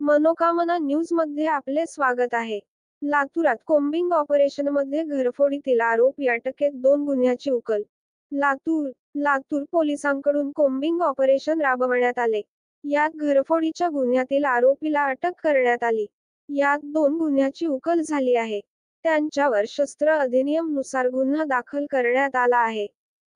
मनोकामना न्यूजमध्ये आपले स्वागत आहे. लातूरात कोम्बिंग ऑपरेशनमध्ये घरफोडीतील आरोपी अटकेत 2 गुन्ह्याची उकल. लातूर पोलिसांकडून कोम्बिंग ऑपरेशन राबवण्यात आले. यात घरफोडीच्या गुन्ह्यातील आरोपीला अटक करण्यात आली. यात 2 गुन्ह्याची उकल झाली आहे. त्यांच्यावर शस्त्र अधिनियम नुसार गुन्हा दाखल करण्यात आला आहे.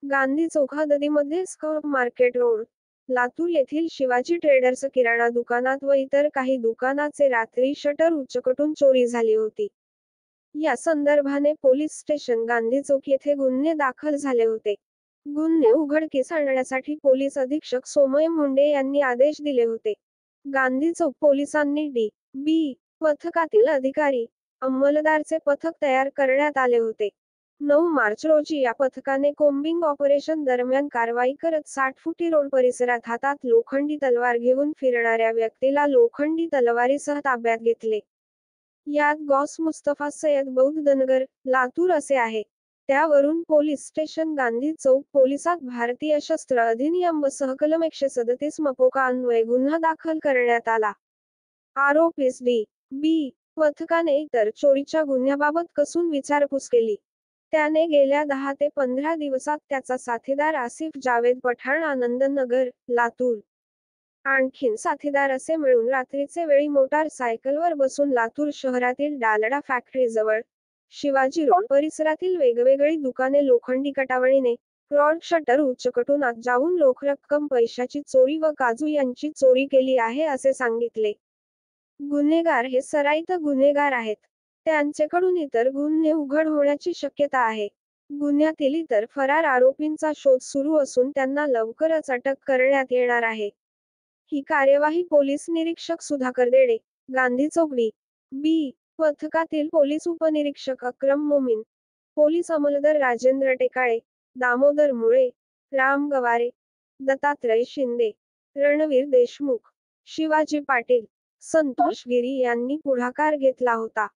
गांधी चौक हद्दीमध्ये स्कॉट मार्केट रोड, लातूर येथील शिवाजी ट्रेडर्स किराणा दुकानात व इतर काही दुकानाचे रात्री शटर उचकटून चोरी झाली होती. या संदर्भाने पोलीस स्टेशन गांधी चौक येथे गुन्हे दाखल झाले होते. गुन्हे उघडकीस आणण्यासाठी पोलीस अधीक्षक सोमय मुंडे यांनी आदेश दिले होते. गांधी चौक पोलिसांनी डी.बी. पथकातील अधिकारी, अंमलदारचे पथक तयार करण्यात आले होते. 9 मार्च रोजी या पथकाने कोम्बिंग ऑपरेशन दरम्यान कारवाई करत 60 फुटी रोड परिसरात हातात लोखंडी तलवार घेऊन फिरणाऱ्या व्यक्तीला लोखंडी तलवारीसह ताब्यात घेतले. यात गौस मुस्तफा सय्यद बौद्धनगर, लातूर असे आहे. त्यावरून पोलीस स्टेशन गांधी चौक पोलिसात भारतीय शस्त्र अधिनियम व सहकलम 137 मपोका अन्वये गुन्हा दाखल करण्यात आला. आरोपीस डी.बी. पथकाने इतर चोरीच्या गुन्ह्याबाबत कसून विचारपूस केली. त्याने गेल्या 10 ते 15 दिवसात त्याचा साथीदार आसिफ जावेद पठाण आनंदनगर, लातूर, आणखीन साथीदार असे मिळून रात्रीचे वेळी मोटार सायकलवर बसून लातूर शहरातील डालडा फॅक्टरीजवळ, शिवाजी रोड परिसरातील वेगवेगळी दुकाने लोखंडी कटावळीने, रॉड शटर उचकटून आत जाऊन रोख रक्कम, पैशाची चोरी व काजू यांची चोरी केली आहे असे सांगितले. गुन्हेगार हे सराईत गुन्हेगार आहेत. त्यांच्याकडून इतर गुन्हे उघड होण्याची शक्यता आहे. गुन्ह्यातील इतर फरार आरोपींचा शोध सुरू असून त्यांना लवकरच अटक करण्यात येणार आहे. ही कार्यवाही पोलीस निरीक्षक सुधाकर देडे, गांधी चौक डी.बी. पथकातील पोलीस उपनिरीक्षक अक्रम मोमीन, पोलीस अंमलदार राजेंद्र टेकाळे, दामोदर मुळे, राम गवारे, दत्तात्रय शिंदे, रणवीर देशमुख, शिवाजी पाटील, संतोष गिरी यांनी पुढाकार घेतला होता.